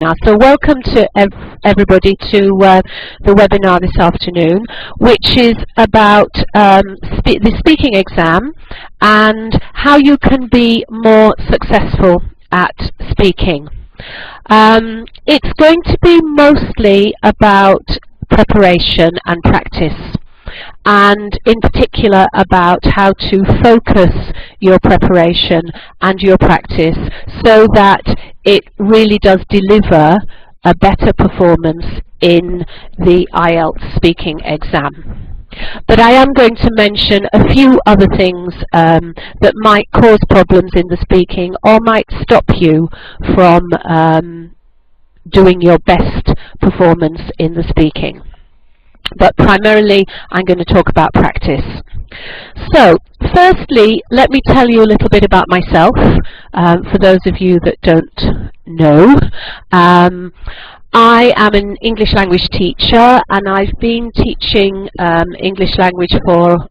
So welcome to everybody to the webinar this afternoon, which is about the speaking exam and how you can be more successful at speaking. It's going to be mostly about preparation and practice, and in particular about how to focus your preparation and your practice so that it really does deliver a better performance in the IELTS speaking exam. But I am going to mention a few other things that might cause problems in the speaking or might stop you from doing your best performance in the speaking. But primarily I'm going to talk about practice. So firstly, let me tell you a little bit about myself, for those of you that don't know. I am an English language teacher, and I've been teaching English language for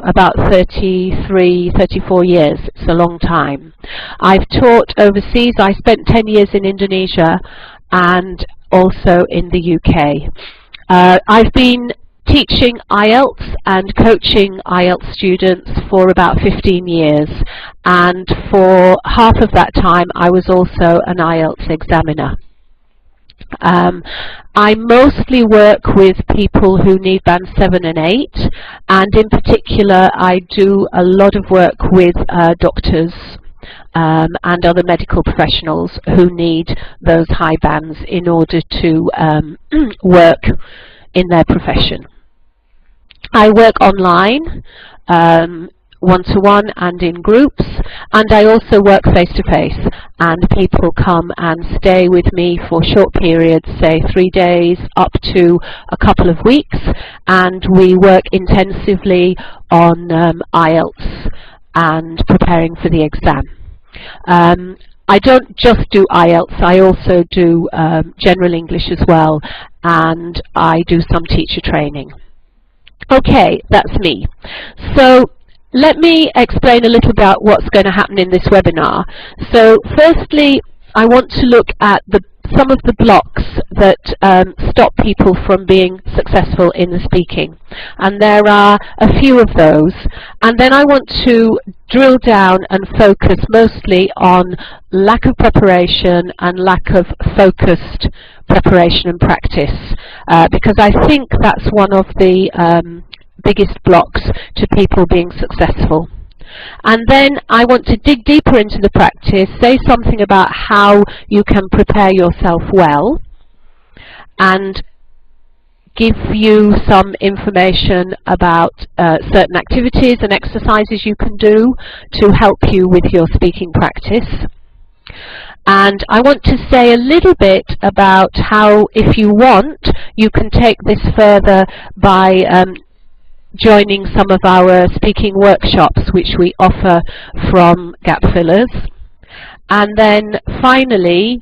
about 33, 34 years. It's a long time. I've taught overseas. I spent 10 years in Indonesia and also in the UK. I've been teaching IELTS and coaching IELTS students for about 15 years, and for half of that time I was also an IELTS examiner. I mostly work with people who need band 7 and 8, and in particular I do a lot of work with doctors and other medical professionals who need those high bands in order to work in their profession. I work online, one-to-one and in groups, and I also work face-to-face, and people come and stay with me for short periods, say 3 days up to a couple of weeks, and we work intensively on IELTS and preparing for the exam. I don't just do IELTS, I also do general English as well, and I do some teacher training. Okay, that's me. So let me explain a little about what's going to happen in this webinar. So firstly, I want to look at some of the blocks that stop people from being successful in the speaking, and there are a few of those, and then I want to drill down and focus mostly on lack of preparation and lack of focused preparation and practice, because I think that's one of the biggest blocks to people being successful. And then I want to dig deeper into the practice, say something about how you can prepare yourself well, and give you some information about certain activities and exercises you can do to help you with your speaking practice. And I want to say a little bit about how, if you want, you can take this further by joining some of our speaking workshops which we offer from Gap Fillers. And then finally,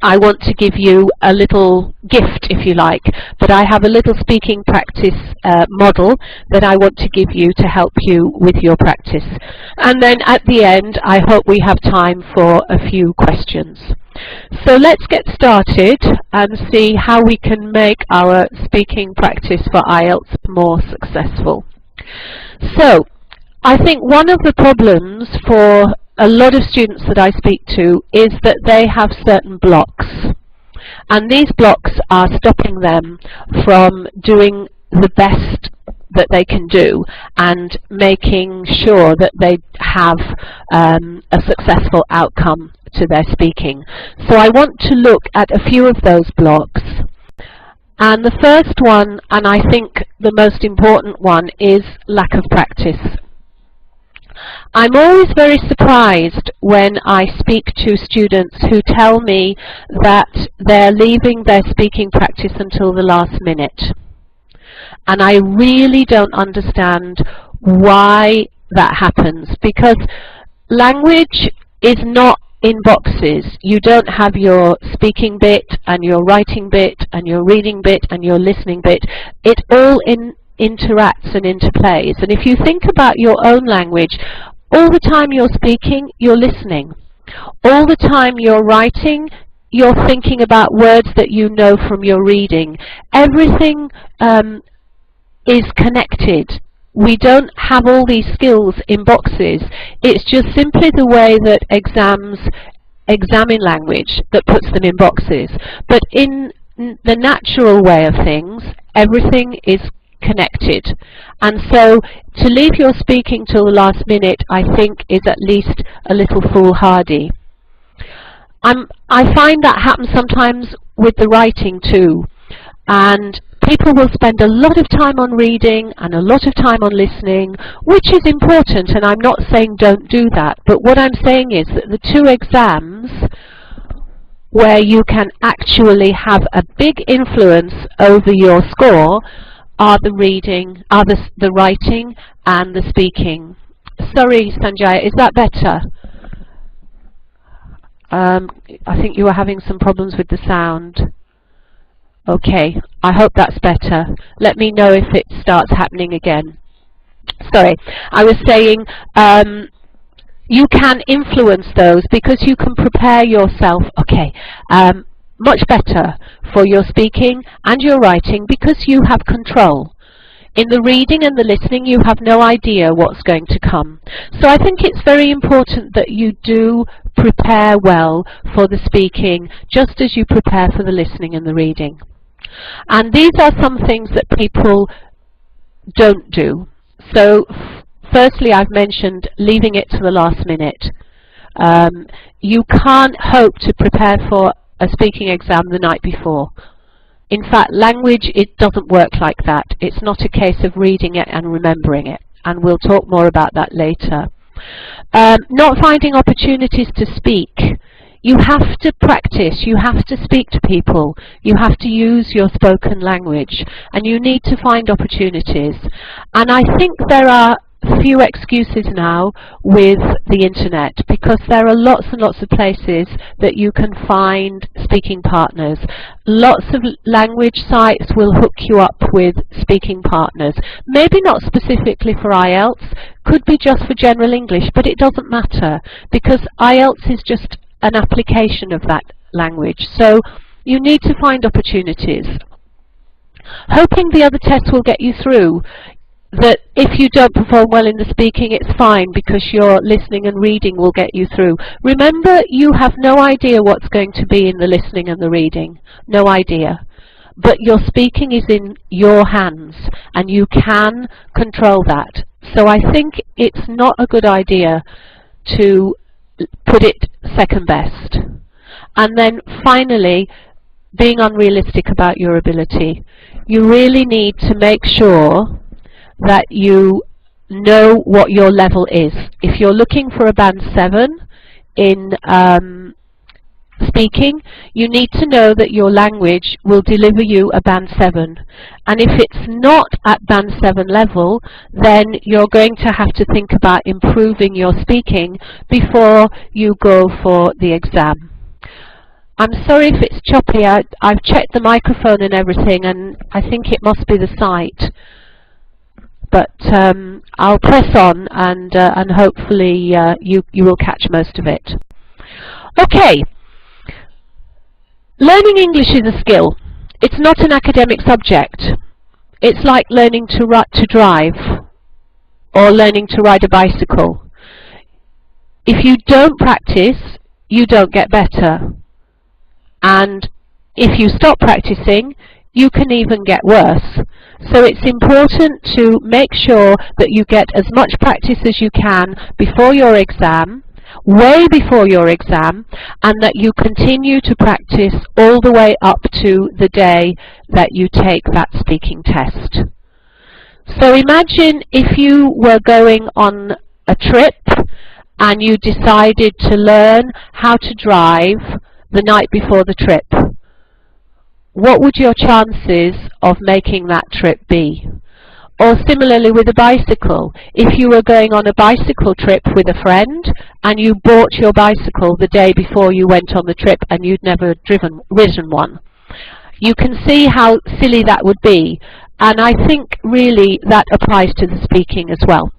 I want to give you a little gift, if you like, that I have a little speaking practice model that I want to give you to help you with your practice. And then at the end, I hope we have time for a few questions. So let's get started and see how we can make our speaking practice for IELTS more successful. So I think one of the problems for a lot of students that I speak to is that they have certain blocks, and these blocks are stopping them from doing the best that they can do and making sure that they have a successful outcome to their speaking. So I want to look at a few of those blocks, and the first one, and I think the most important one, is lack of practice. I'm always very surprised when I speak to students who tell me that they're leaving their speaking practice until the last minute. And I really don't understand why that happens, because language is not in boxes. You don't have your speaking bit and your writing bit and your reading bit and your listening bit. It all interacts and interplays. And if you think about your own language, all the time you're speaking, you're listening. All the time you're writing, you're thinking about words that you know from your reading. Everything is connected. We don't have all these skills in boxes. It's just simply the way that exams examine language that puts them in boxes. But in the natural way of things, everything is connected. And so to leave your speaking till the last minute, I think, is at least a little foolhardy. I find that happens sometimes with the writing too. And people will spend a lot of time on reading and a lot of time on listening, which is important, and I'm not saying don't do that. But what I'm saying is that the two exams where you can actually have a big influence over your score are the reading, are the writing and the speaking. Sorry, Sanjay, is that better? I think you were having some problems with the sound. Okay, I hope that's better. Let me know if it starts happening again. Sorry, I was saying you can influence those because you can prepare yourself, much better for your speaking and your writing because you have control. In the reading and the listening, you have no idea what's going to come. So I think it's very important that you do prepare well for the speaking, just as you prepare for the listening and the reading. And these are some things that people don't do. So firstly, I've mentioned leaving it to the last minute. You can't hope to prepare for a speaking exam the night before. In fact, language, it doesn't work like that. It's not a case of reading it and remembering it, and we'll talk more about that later. Not finding opportunities to speak. You have to practice, you have to speak to people, you have to use your spoken language, and you need to find opportunities. And I think there are few excuses now with the internet, because there are lots and lots of places that you can find speaking partners. Lots of language sites will hook you up with speaking partners. Maybe not specifically for IELTS, could be just for general English, but it doesn't matter, because IELTS is just an application of that language. So you need to find opportunities. Hoping the other tests will get you through. That if you don't perform well in the speaking, it's fine, because your listening and reading will get you through. Remember, you have no idea what's going to be in the listening and the reading. No idea. But your speaking is in your hands, and you can control that. So I think it's not a good idea to put it second best. And then finally, being unrealistic about your ability. You really need to make sure that you know what your level is. If you're looking for a band 7 in speaking, you need to know that your language will deliver you a band 7. And if it's not at band 7 level, then you're going to have to think about improving your speaking before you go for the exam. I'm sorry if it's choppy. I've checked the microphone and everything, and I think it must be the site. But I'll press on, and hopefully you will catch most of it. Okay, learning English is a skill. It's not an academic subject. It's like learning to drive or learning to ride a bicycle. If you don't practice, you don't get better. And if you stop practicing, you can even get worse. So it's important to make sure that you get as much practice as you can before your exam, way before your exam, and that you continue to practice all the way up to the day that you take that speaking test. So imagine if you were going on a trip and you decided to learn how to drive the night before the trip. What would your chances of making that trip be? Or similarly with a bicycle, if you were going on a bicycle trip with a friend and you bought your bicycle the day before you went on the trip and you'd never ridden one, you can see how silly that would be. And I think really that applies to the speaking as well.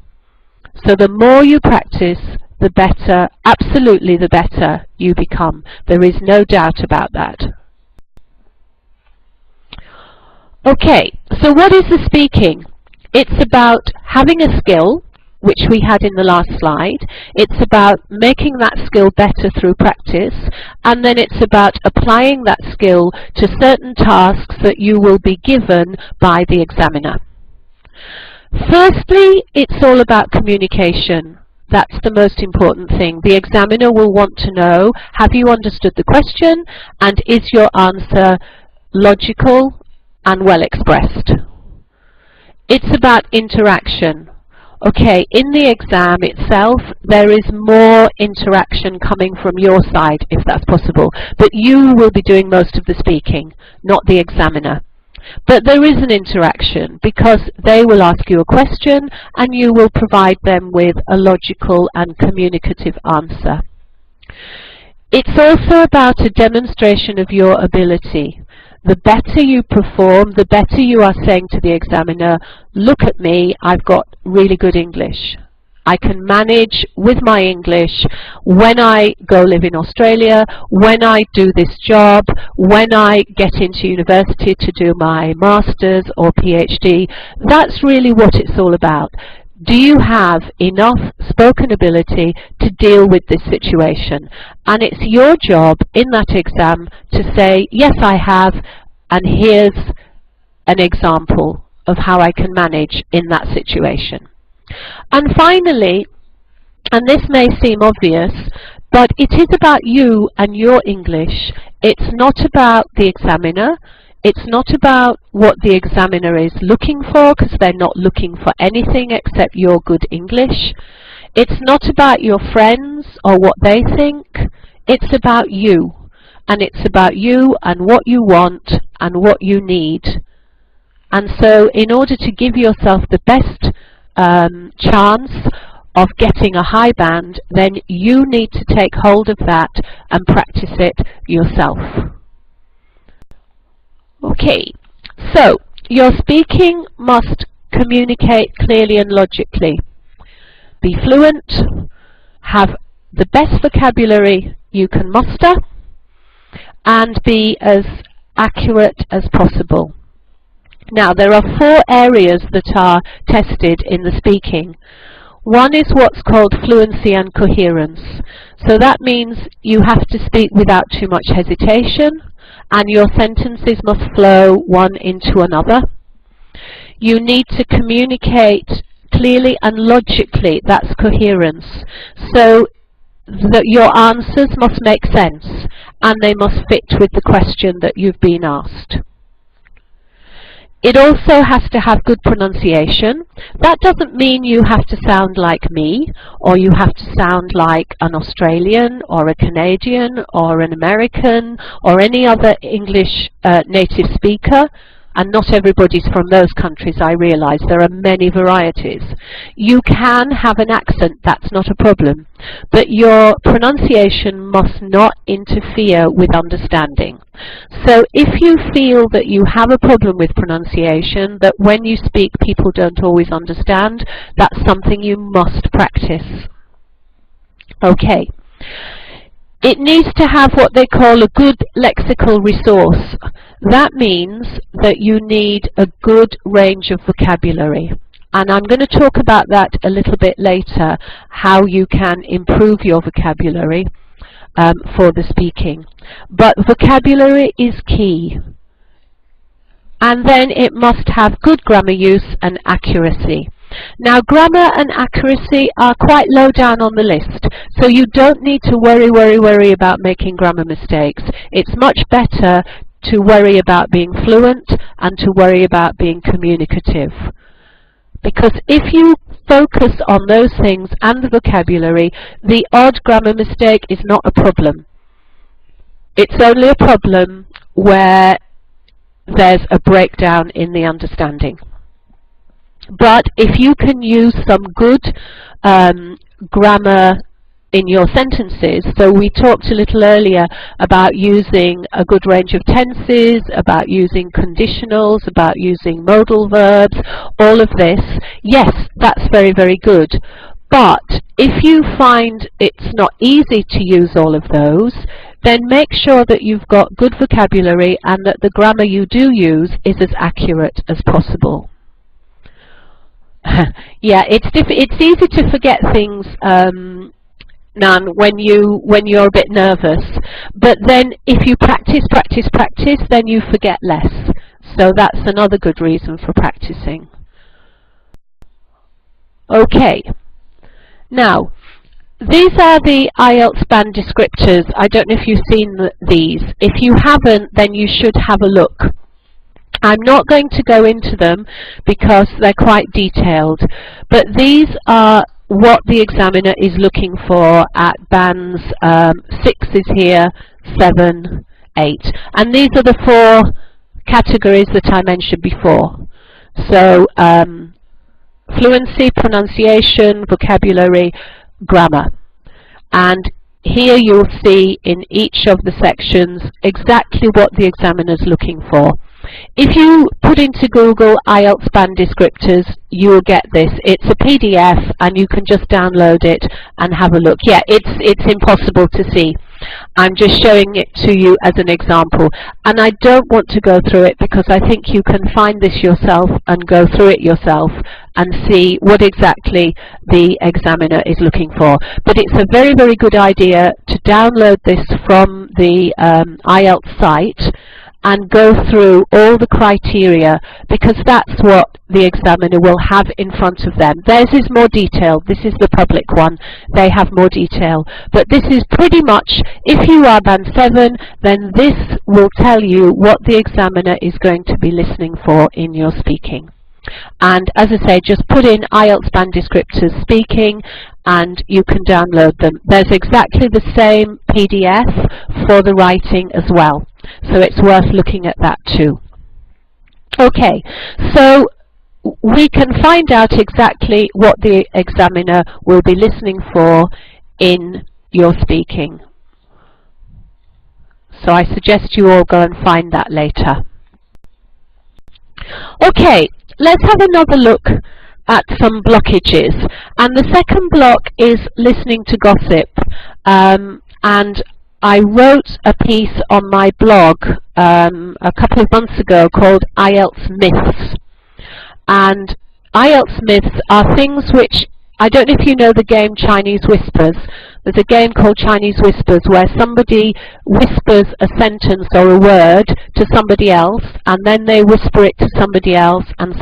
So the more you practice, the better, absolutely the better you become. There is no doubt about that. Okay, so what is the speaking? It's about having a skill, which we had in the last slide. It's about making that skill better through practice, and then it's about applying that skill to certain tasks that you will be given by the examiner. Firstly, it's all about communication. That's the most important thing. The examiner will want to know, have you understood the question, and is your answer logical and well expressed? It's about interaction. Okay, in the exam itself, there is more interaction coming from your side, if that's possible. But you will be doing most of the speaking, not the examiner. But there is an interaction, because they will ask you a question and you will provide them with a logical and communicative answer. It's also about a demonstration of your ability. The better you perform, the better you are saying to the examiner, look at me, I've got really good English. I can manage with my English when I go live in Australia, when I do this job, when I get into university to do my master's or PhD. That's really what it's all about. Do you have enough spoken ability to deal with this situation? And it's your job in that exam to say, yes, I have, and here's an example of how I can manage in that situation. And finally, and this may seem obvious, but it is about you and your English. It's not about the examiner. It's not about what the examiner is looking for, because they're not looking for anything except your good English. It's not about your friends or what they think. It's about you. And it's about you and what you want and what you need. And so in order to give yourself the best chance of getting a high band, then you need to take hold of that and practice it yourself. Okay, so your speaking must communicate clearly and logically. Be fluent, have the best vocabulary you can muster, and be as accurate as possible. Now, there are 4 areas that are tested in the speaking. One is what's called fluency and coherence. So that means you have to speak without too much hesitation, and your sentences must flow one into another. You need to communicate clearly and logically. That's coherence. So that your answers must make sense, and they must fit with the question that you've been asked. It also has to have good pronunciation. That doesn't mean you have to sound like me, or you have to sound like an Australian, or a Canadian, or an American, or any other English native speaker. And not everybody's from those countries, I realize. There are many varieties. You can have an accent, that's not a problem. But your pronunciation must not interfere with understanding. So if you feel that you have a problem with pronunciation, that when you speak people don't always understand, that's something you must practice. Okay. It needs to have what they call a good lexical resource. That means that you need a good range of vocabulary. And I'm going to talk about that a little bit later, how you can improve your vocabulary for the speaking. But vocabulary is key. And then it must have good grammar use and accuracy. Now, grammar and accuracy are quite low down on the list, so you don't need to worry about making grammar mistakes. It's much better to worry about being fluent and to worry about being communicative. Because if you focus on those things and the vocabulary, the odd grammar mistake is not a problem. It's only a problem where there's a breakdown in the understanding. But if you can use some good grammar in your sentences, so we talked a little earlier about using a good range of tenses, about using conditionals, about using modal verbs, all of this, yes, that's very, very good. But if you find it's not easy to use all of those, then make sure that you've got good vocabulary and that the grammar you do use is as accurate as possible. Yeah, it's easy to forget things, Nan, when you're a bit nervous. But then if you practice, then you forget less. So that's another good reason for practicing. Okay. Now, these are the IELTS band descriptors. I don't know if you've seen these. If you haven't, then you should have a look. I'm not going to go into them because they're quite detailed, but these are what the examiner is looking for at bands 6 is here, 7, 8. And these are the 4 categories that I mentioned before. So fluency, pronunciation, vocabulary, grammar. And here you'll see in each of the sections exactly what the examiner is looking for. If you put into Google IELTS band descriptors, you will get this. It's a PDF and you can just download it and have a look. Yeah, it's impossible to see. I'm just showing it to you as an example. And I don't want to go through it because I think you can find this yourself and go through it yourself and see what exactly the examiner is looking for. But it's a very, very good idea to download this from the IELTS site and go through all the criteria, because that's what the examiner will have in front of them. Theirs is more detailed. This is the public one. They have more detail. But this is pretty much, if you are band 7, then this will tell you what the examiner is going to be listening for in your speaking. And as I say, just put in IELTS band descriptors speaking and you can download them. There's exactly the same PDF for the writing as well. So it's worth looking at that too. Okay, so we can find out exactly what the examiner will be listening for in your speaking. So I suggest you all go and find that later. Okay, let's have another look at some blockages. And the second block is listening to gossip. And I wrote a piece on my blog a couple of months ago called IELTS Myths. And IELTS myths are things which, I don't know if you know the game Chinese Whispers. There's a game called Chinese Whispers where somebody whispers a sentence or a word to somebody else, and then they whisper it to somebody else, and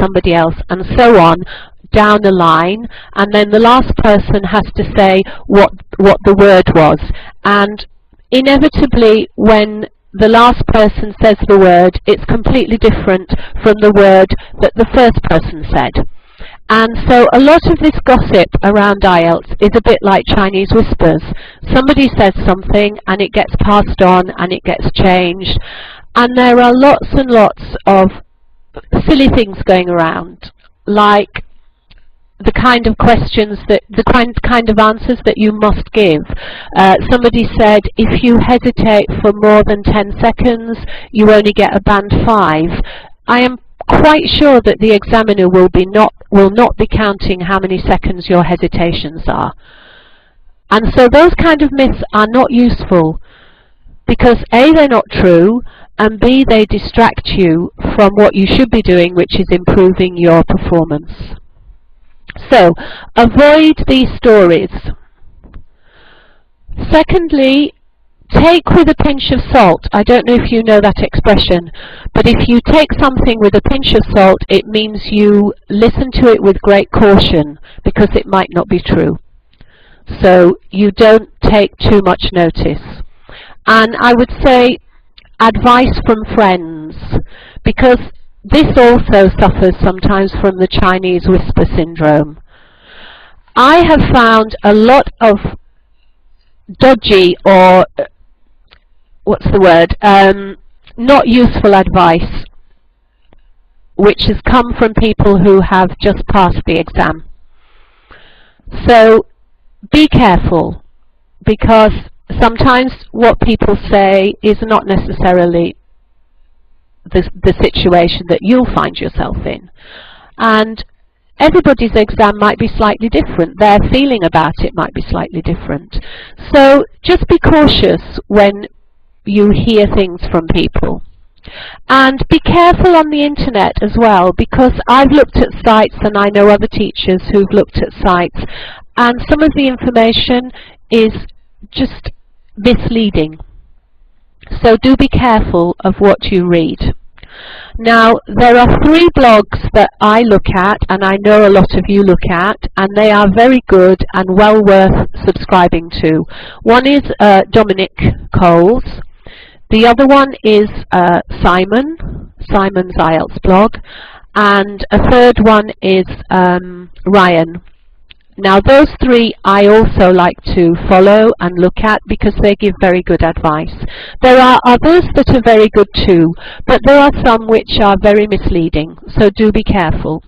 so on down the line, and then the last person has to say what the word was. And inevitably, when the last person says the word, it's completely different from the word that the first person said. And so a lot of this gossip around IELTS is a bit like Chinese Whispers. Somebody says something and it gets passed on and it gets changed. And there are lots and lots of silly things going around, like the kind of questions that, the kind of answers that you must give. Somebody said, if you hesitate for more than 10 seconds, you only get a band 5. I am quite sure that the examiner will not be counting how many seconds your hesitations are. And so those kind of myths are not useful because A, they're not true, and B, they distract you from what you should be doing, which is improving your performance. So avoid these stories. Secondly, take with a pinch of salt. I don't know if you know that expression, but if you take something with a pinch of salt, it means you listen to it with great caution because it might not be true. So you don't take too much notice. And I would say advice from friends, because this also suffers sometimes from the Chinese whisper syndrome. I have found a lot of dodgy, or what's the word, not useful advice which has come from people who have just passed the exam. So be careful, because sometimes what people say is not necessarily the situation that you'll find yourself in. And everybody's exam might be slightly different. Their feeling about it might be slightly different. So just be cautious when you hear things from people. And be careful on the internet as well, because I've looked at sites and I know other teachers who've looked at sites, and some of the information is just misleading. So do be careful of what you read. Now, there are 3 blogs that I look at, and I know a lot of you look at, and they are very good and well worth subscribing to. One is Dominic Cole's. The other one is Simon's IELTS blog, and a third one is Ryan. Now those 3 I also like to follow and look at because they give very good advice. There are others that are very good too, but there are some which are very misleading, so do be careful.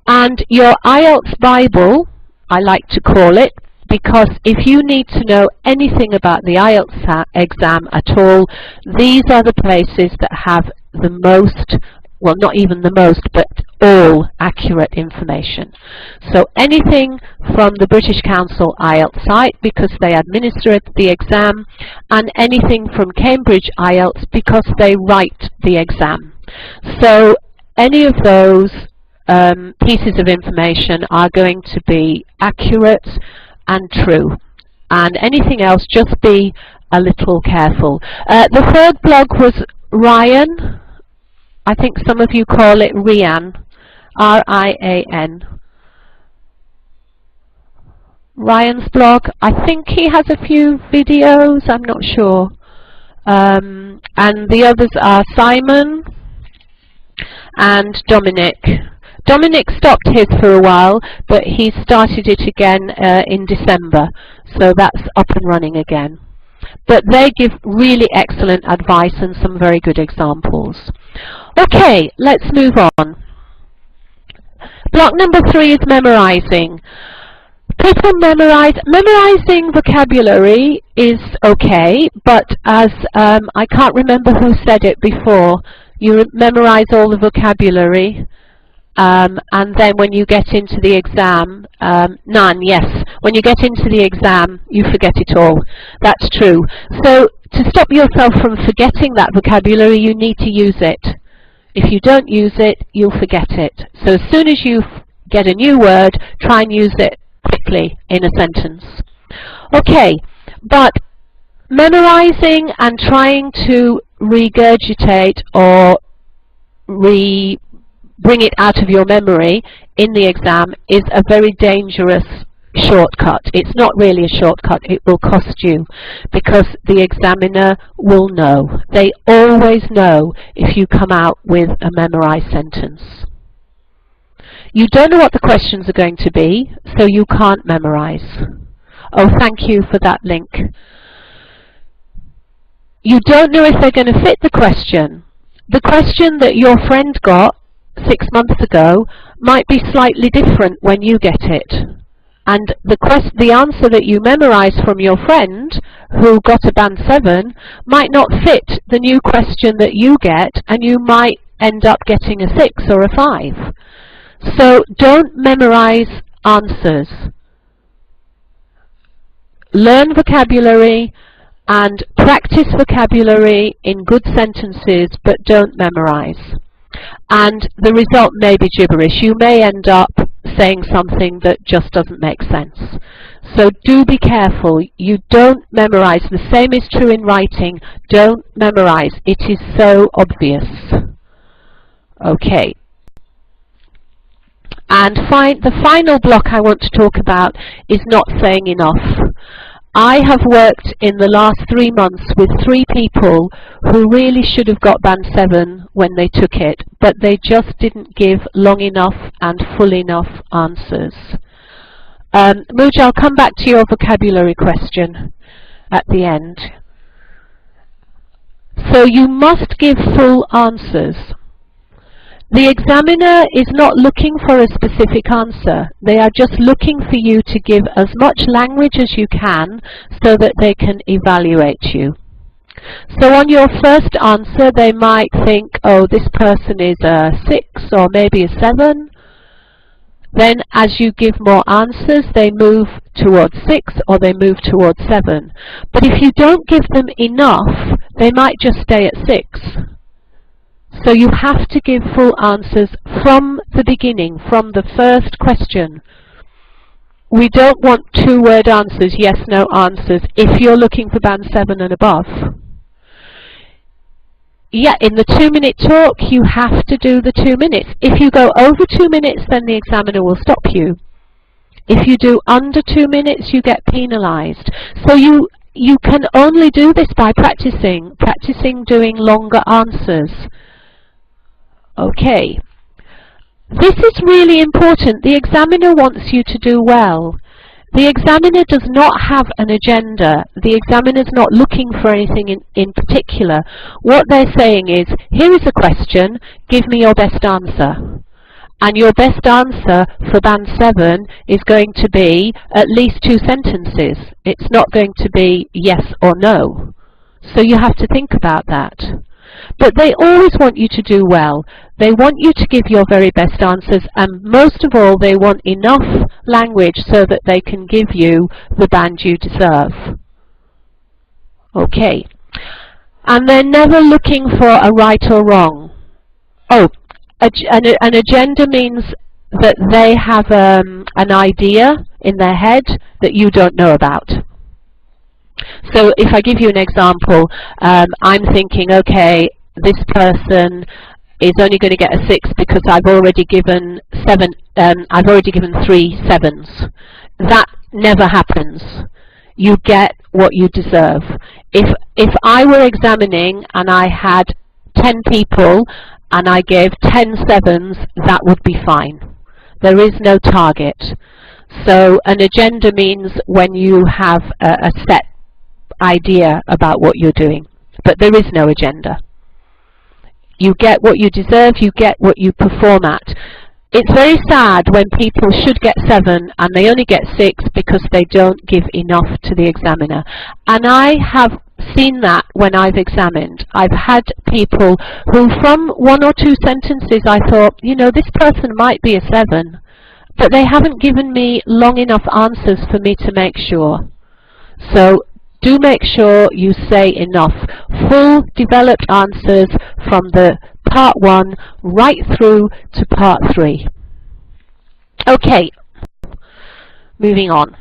And your IELTS Bible, I like to call it, because if you need to know anything about the IELTS exam at all, these are the places that have the most, well, not even the most, but all accurate information. So anything from the British Council IELTS site, because they administer the exam, and anything from Cambridge IELTS, because they write the exam. So any of those pieces of information are going to be accurate and true. And anything else, just be a little careful. The third blog was Ryan. I think some of you call it Rian, R-I-A-N. Ryan's blog, I think he has a few videos, I'm not sure. And the others are Simon and Dominic. Dominic stopped his for a while, but he started it again in December, so that's up and running again. But they give really excellent advice and some very good examples. Okay, let's move on. Block number 3 is memorizing. People memorizing vocabulary is okay, but as I can't remember who said it before, you memorize all the vocabulary, and then when you get into the exam, when you get into the exam, you forget it all. That's true. So to stop yourself from forgetting that vocabulary, you need to use it. If you don't use it, you'll forget it. So as soon as you get a new word, try and use it quickly in a sentence. Okay, but memorizing and trying to regurgitate or bring it out of your memory in the exam is a very dangerous shortcut. It's not really a shortcut, it will cost you, because the examiner will know. They always know if you come out with a memorized sentence. You don't know what the questions are going to be, so you can't memorize. Oh, thank you for that link. You don't know if they're going to fit the question. The question that your friend got 6 months ago might be slightly different when you get it. And the answer that you memorized from your friend who got a band 7 might not fit the new question that you get, and you might end up getting a 6 or a 5. So don't memorize answers. Learn vocabulary and practice vocabulary in good sentences, but don't memorize. And the result may be gibberish. You may end up saying something that just doesn't make sense. So do be careful. You don't memorize. The same is true in writing. Don't memorize. It is so obvious. Okay. And the final block I want to talk about is not saying enough. I have worked in the last 3 months with 3 people who really should have got band 7 when they took it, but they just didn't give long enough and full enough answers. Mooja, I'll come back to your vocabulary question at the end. So you must give full answers. The examiner is not looking for a specific answer. They are just looking for you to give as much language as you can so that they can evaluate you. So on your first answer, they might think, oh, this person is a 6 or maybe a 7. Then as you give more answers, they move towards 6 or they move towards 7. But if you don't give them enough, they might just stay at 6. So you have to give full answers from the beginning, from the first question. We don't want two-word answers, yes, no answers, if you're looking for band 7 and above. Yeah, in the 2-minute talk, you have to do the 2 minutes. If you go over 2 minutes, then the examiner will stop you. If you do under 2 minutes, you get penalized. So you can only do this by practicing doing longer answers. Okay. This is really important. The examiner wants you to do well. The examiner does not have an agenda. The examiner's not looking for anything in particular. What they're saying is, here is a question, give me your best answer. And your best answer for band 7 is going to be at least 2 sentences. It's not going to be yes or no. So you have to think about that. But they always want you to do well. They want you to give your very best answers, and most of all, they want enough language so that they can give you the band you deserve. Okay. And they're never looking for a right or wrong. Oh, an agenda means that they have an idea in their head that you don't know about. So if I give you an example, I'm thinking, okay, this person is only going to get a 6 because I've already given 3 7s. That never happens. You get what you deserve. If I were examining and I had 10 people and I gave 10 7s, that would be fine. There is no target. So an agenda means when you have a set idea about what you're doing, but there is no agenda. You get what you deserve, you get what you perform at. It's very sad when people should get 7 and they only get 6 because they don't give enough to the examiner. And I have seen that when I've examined. I've had people who from 1 or 2 sentences I thought, you know, this person might be a 7, but they haven't given me long enough answers for me to make sure. So do make sure you say enough full developed answers from the part 1 right through to part 3. Okay, moving on.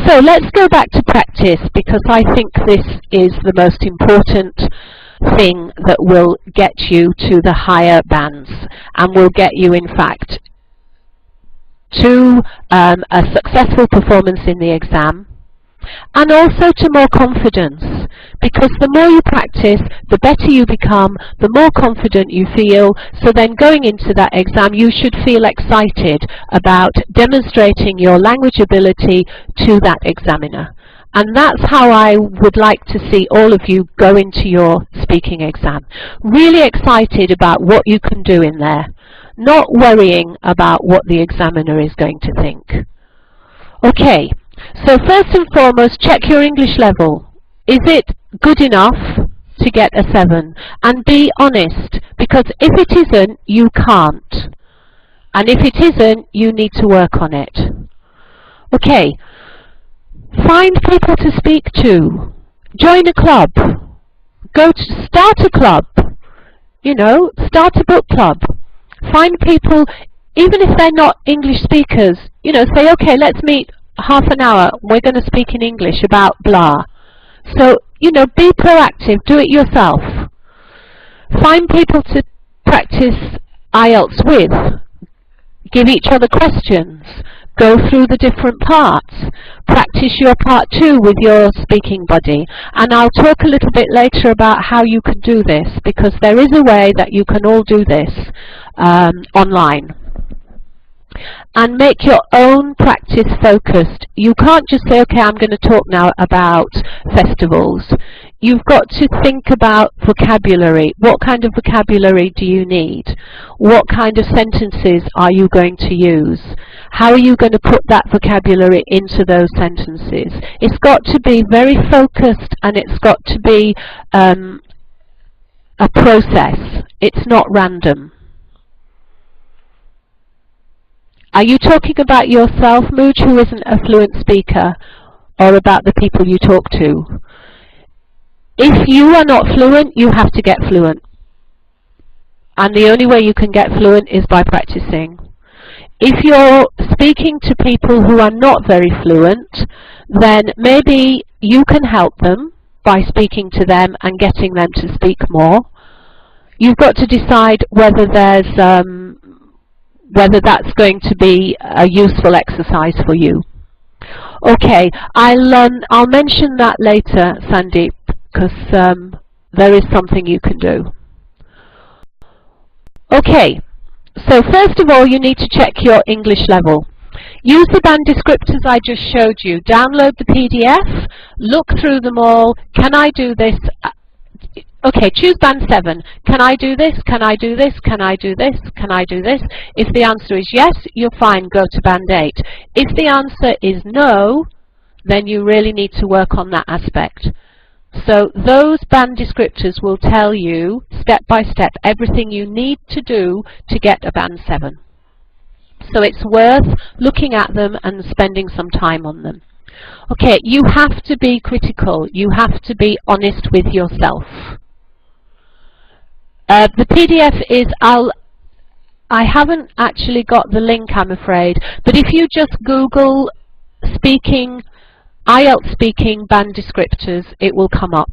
So let's go back to practice, because I think this is the most important thing that will get you to the higher bands and will get you, in fact, to a successful performance in the exam, and also to more confidence, because the more you practice, the better you become, the more confident you feel. So then going into that exam, you should feel excited about demonstrating your language ability to that examiner. And that's how I would like to see all of you go into your speaking exam. Really excited about what you can do in there, not worrying about what the examiner is going to think. Okay. So first and foremost, check your English level. Is it good enough to get a 7? And be honest, because if it isn't, you can't. And if it isn't, you need to work on it. Okay. Find people to speak to. Join a club. Start a club. You know, start a book club. Find people, even if they're not English speakers, you know, say, okay, let's meet half an hour, we're going to speak in English about blah. So, you know, be proactive, do it yourself. Find people to practice IELTS with. Give each other questions. Go through the different parts. Practice your part 2 with your speaking buddy. And I'll talk a little bit later about how you can do this, because there is a way that you can all do this online. And make your own practice focused. You can't just say, okay, I'm going to talk now about festivals. You've got to think about vocabulary. What kind of vocabulary do you need? What kind of sentences are you going to use? How are you going to put that vocabulary into those sentences? It's got to be very focused, and it's got to be a process. It's not random. Are you talking about yourself, Mooj, who isn't a fluent speaker, or about the people you talk to? If you are not fluent, you have to get fluent. And the only way you can get fluent is by practicing. If you're speaking to people who are not very fluent, then maybe you can help them by speaking to them and getting them to speak more. You've got to decide whether whether that's going to be a useful exercise for you. Okay, I'll mention that later, Sandeep, because there is something you can do. Okay, so first of all you need to check your English level. Use the band descriptors I just showed you. Download the PDF, look through them all. Can I do this? Okay, choose band 7. Can I do this? Can I do this? Can I do this? Can I do this? If the answer is yes, you're fine, go to band 8. If the answer is no, then you really need to work on that aspect. So those band descriptors will tell you step by step everything you need to do to get a band 7. So it's worth looking at them and spending some time on them. Okay, you have to be critical. You have to be honest with yourself. The PDF is, I haven't actually got the link, I'm afraid, but if you just Google IELTS speaking band descriptors, it will come up.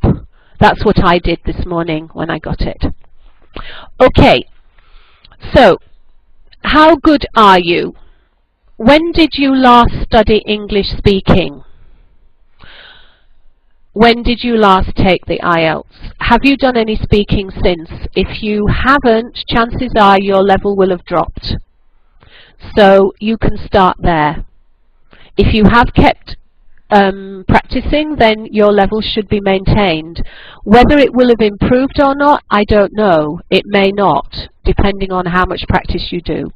That's what I did this morning when I got it. Okay, so how good are you? When did you last study English speaking? When did you last take the IELTS? Have you done any speaking since? If you haven't, chances are your level will have dropped. So you can start there. If you have kept practicing, then your level should be maintained. Whether it will have improved or not, I don't know. It may not, depending on how much practice you do.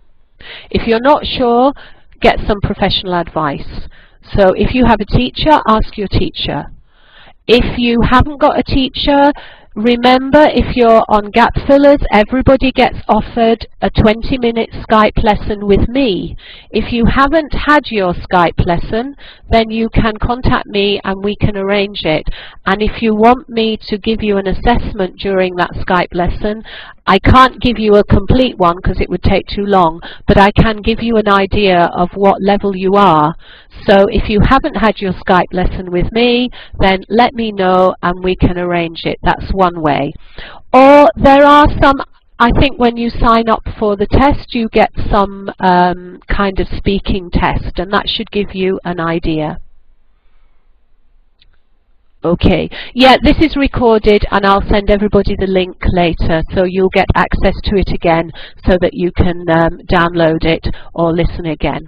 If you're not sure, get some professional advice. So if you have a teacher, ask your teacher. If you haven't got a teacher, remember, if you're on gap fillers, everybody gets offered a 20-minute Skype lesson with me. If you haven't had your Skype lesson, then you can contact me and we can arrange it. And if you want me to give you an assessment during that Skype lesson, I can't give you a complete one because it would take too long, but I can give you an idea of what level you are. So if you haven't had your Skype lesson with me, then let me know and we can arrange it. That's one way. Or there are some, I think when you sign up for the test, you get some kind of speaking test, and that should give you an idea. Okay, yeah, this is recorded and I'll send everybody the link later, so you'll get access to it again so that you can download it or listen again.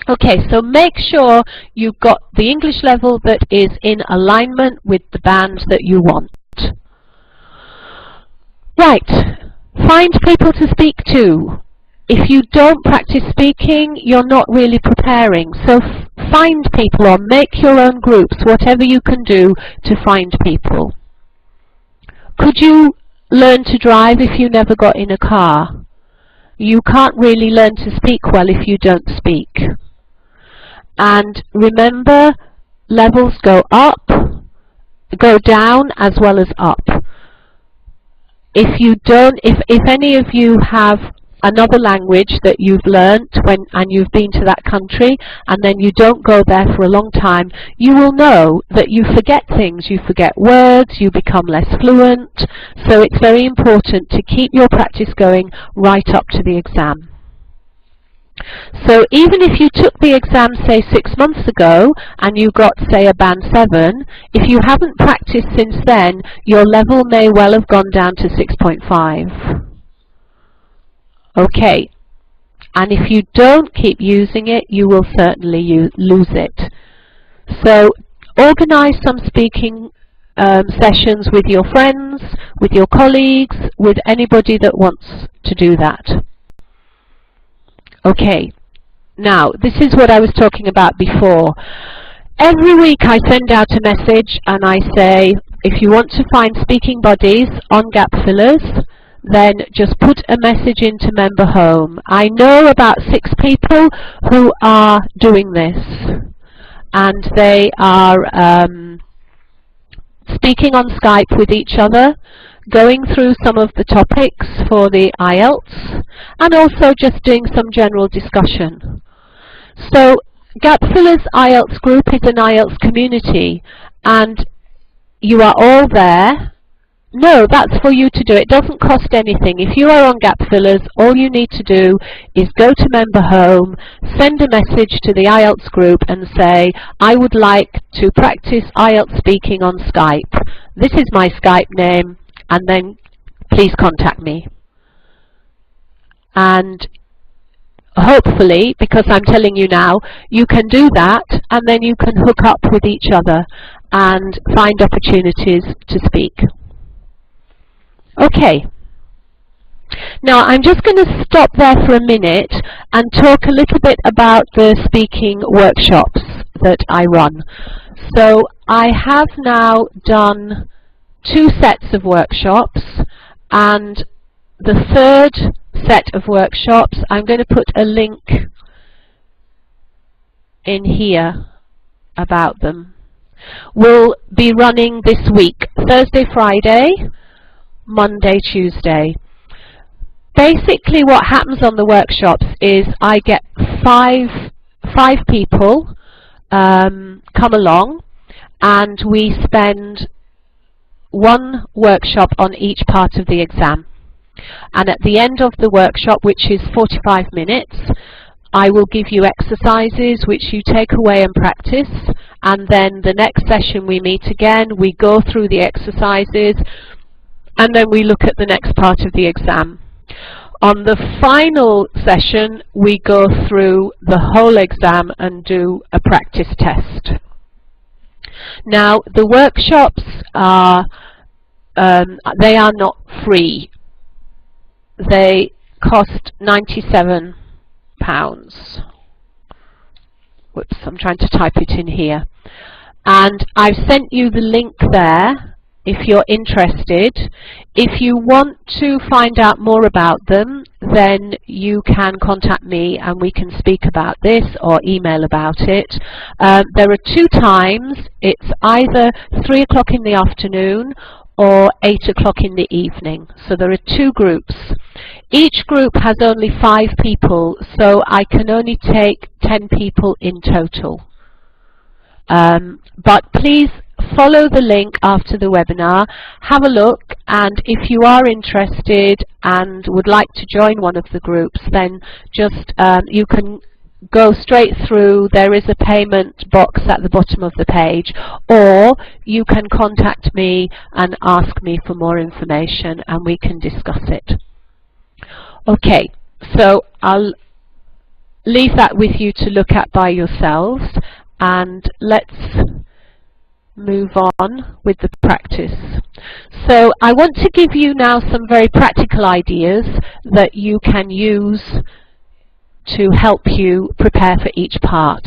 Okay, so make sure you've got the English level that is in alignment with the band that you want. Right, find people to speak to. If you don't practice speaking, you're not really preparing. So find people or make your own groups, whatever you can do to find people. Could you learn to drive if you never got in a car? You can't really learn to speak well if you don't speak. And remember, levels go up, go down as well as up. If you don't, if any of you have another language that you've learnt and you've been to that country and then you don't go there for a long time, you will know that you forget things, you forget words, you become less fluent. So it's very important to keep your practice going right up to the exam. So even if you took the exam, say 6 months ago, and you got, say, a band 7, if you haven't practiced since then, your level may well have gone down to 6.5. Okay, and if you don't keep using it, you will certainly lose it. So organize some speaking sessions with your friends, with your colleagues, with anybody that wants to do that. Okay, now this is what I was talking about before. Every week I send out a message and I say, if you want to find speaking buddies on gap fillers, then just put a message into Member Home. I know about 6 people who are doing this, and they are speaking on Skype with each other, going through some of the topics for the IELTS, and also just doing some general discussion. So Gap Fillers IELTS group is an IELTS community, and you are all there. No, that's for you to do. It doesn't cost anything. If you are on Gap Fillers, all you need to do is go to Member Home, send a message to the IELTS group and say, I would like to practice IELTS speaking on Skype. This is my Skype name, and then please contact me. And hopefully, because I'm telling you now, you can do that, and then you can hook up with each other and find opportunities to speak. Okay. Now I'm just going to stop there for a minute and talk a little bit about the speaking workshops that I run. So I have now done 2 sets of workshops, and the 3rd set of workshops, I'm going to put a link in here about them. We'll be running this week, Thursday, Friday, Monday, Tuesday. Basically what happens on the workshops is I get five people come along, and we spend 1 workshop on each part of the exam. And at the end of the workshop, which is 45 minutes, I will give you exercises which you take away and practice, and then the next session we meet again, we go through the exercises, and then we look at the next part of the exam. On the final session, we go through the whole exam and do a practice test. Now, the workshops are, they are not free. They cost £97. Whoops, I'm trying to type it in here. And I've sent you the link there if you're interested. If you want to find out more about them, then you can contact me and we can speak about this or email about it. There are 2 times. It's either 3 o'clock in the afternoon or 8 o'clock in the evening. So there are 2 groups. Each group has only 5 people, so I can only take 10 people in total. But please follow the link after the webinar, have a look, and if you are interested and would like to join one of the groups, then just you can go straight through. There is a payment box at the bottom of the page, or you can contact me and ask me for more information and we can discuss it. Okay, so I'll leave that with you to look at by yourselves, and let's move on with the practice. So I want to give you now some very practical ideas that you can use to help you prepare for each part.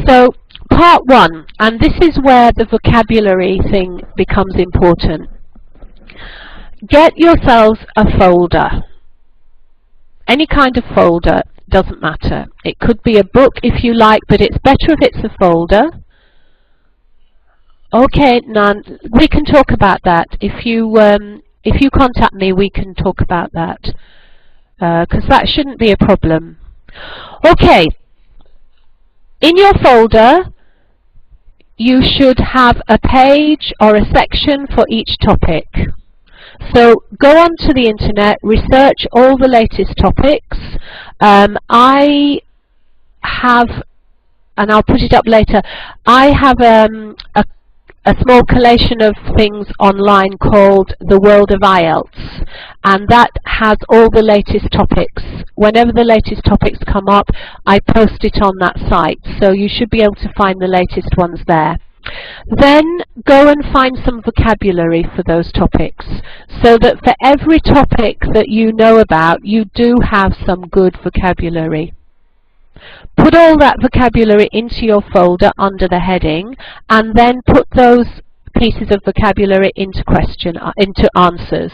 So part 1, and this is where the vocabulary thing becomes important. Get yourselves a folder. Any kind of folder, doesn't matter. It could be a book if you like, but it's better if it's a folder. Okay, Nan, we can talk about that. If you contact me, we can talk about that, because that shouldn't be a problem. Okay, in your folder, you should have a page or a section for each topic. So go onto the internet, research all the latest topics. I have, and I'll put it up later, I have a small collation of things online called The World of IELTS, and that has all the latest topics. Whenever the latest topics come up, I post it on that site, so you should be able to find the latest ones there. Then go and find some vocabulary for those topics, so that for every topic that you know about, you do have some good vocabulary. Put all that vocabulary into your folder under the heading, and then put those pieces of vocabulary into answers.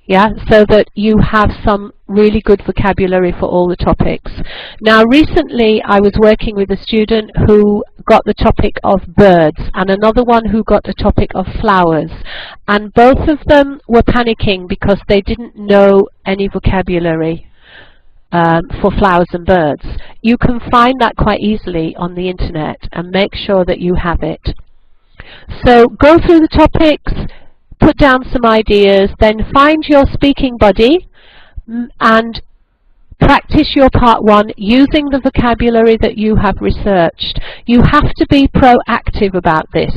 Yeah, so that you have some really good vocabulary for all the topics. Now recently I was working with a student who got the topic of birds and another one who got the topic of flowers, and both of them were panicking because they didn't know any vocabulary for flowers and birds. You can find that quite easily on the internet and make sure that you have it. So go through the topics, put down some ideas, then find your speaking buddy and practice your part 1 using the vocabulary that you have researched. You have to be proactive about this.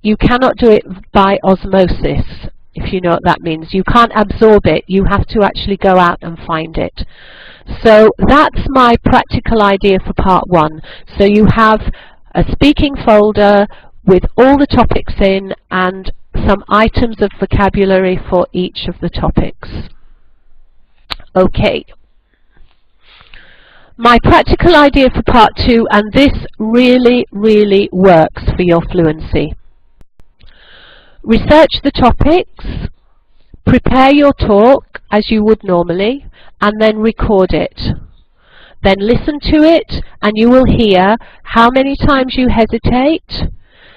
You cannot do it by osmosis, if you know what that means. You can't absorb it. You have to actually go out and find it. So that's my practical idea for part 1. So you have a speaking folder with all the topics in and some items of vocabulary for each of the topics. Okay. My practical idea for part 2, and this really, really works for your fluency. Research the topics, prepare your talk as you would normally, and then record it. Then listen to it, and you will hear how many times you hesitate.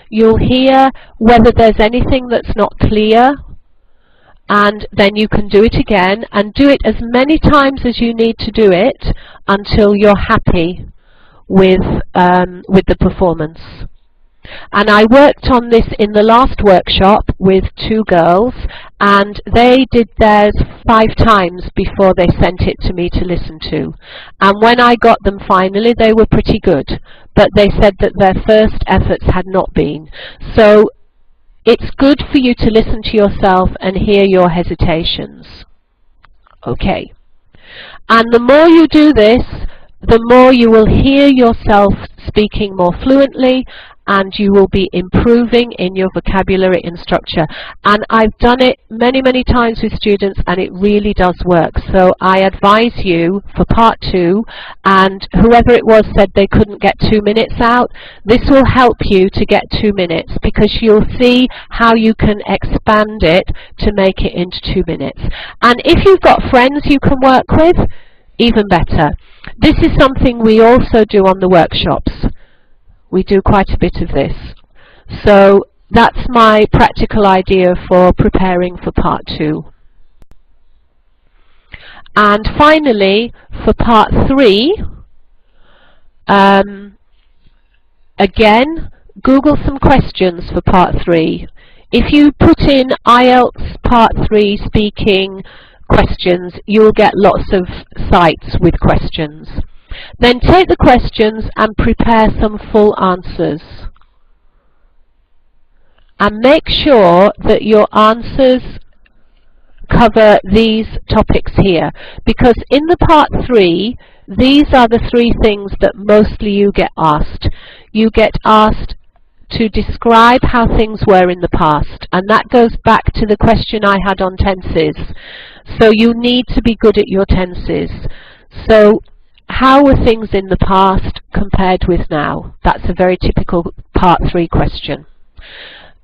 You'll hear whether there's anything that's not clear, and then you can do it again, and do it as many times as you need to do it until you're happy with the performance. And I worked on this in the last workshop with 2 girls, and they did theirs 5 times before they sent it to me to listen to. And when I got them finally, they were pretty good, but they said that their first efforts had not been. So it's good for you to listen to yourself and hear your hesitations. Okay. And the more you do this, the more you will hear yourself speaking more fluently, and you will be improving in your vocabulary and structure. And I've done it many, many times with students, and it really does work. So I advise you for part 2, and whoever it was said they couldn't get 2 minutes out. This will help you to get 2 minutes, because you'll see how you can expand it to make it into 2 minutes. And if you've got friends you can work with, even better. This is something we also do on the workshops. We do quite a bit of this. So that's my practical idea for preparing for part 2. And finally, for part 3, again, Google some questions for part 3. If you put in IELTS part 3 speaking questions, you'll get lots of sites with questions. Then take the questions and prepare some full answers. And make sure that your answers cover these topics here, because in the part 3, these are the 3 things that mostly you get asked. You get asked to describe how things were in the past, and that goes back to the question I had on tenses. So you need to be good at your tenses. So how were things in the past compared with now? That's a very typical part 3 question.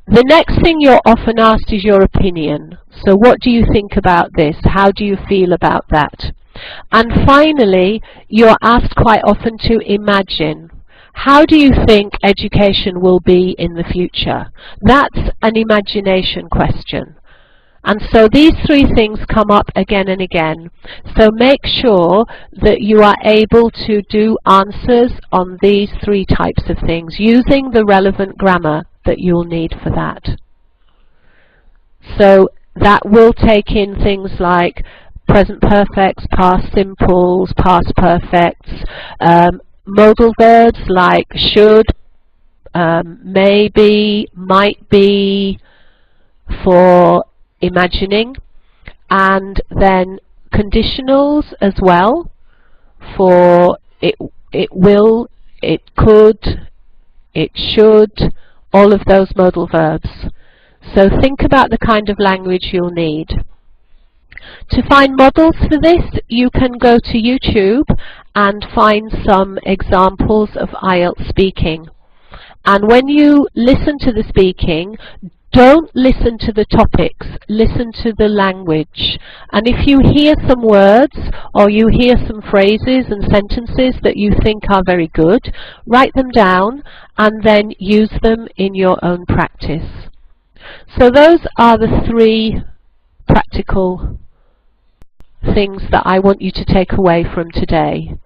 The next thing you're often asked is your opinion. So what do you think about this? How do you feel about that? And finally, you're asked quite often to imagine. How do you think education will be in the future? That's an imagination question. And so these 3 things come up again and again. So make sure that you are able to do answers on these 3 types of things using the relevant grammar that you'll need for that. So that will take in things like present perfects, past simples, past perfects, modal verbs like should, maybe, might be for imagining, and then conditionals as well for it will, it could, it should, all of those modal verbs. So think about the kind of language you'll need. To find models for this, you can go to YouTube and find some examples of IELTS speaking. And when you listen to the speaking, Don't listen to the topics, listen to the language. And if you hear some words or you hear some phrases and sentences that you think are very good, write them down and then use them in your own practice. So those are the 3 practical things that I want you to take away from today.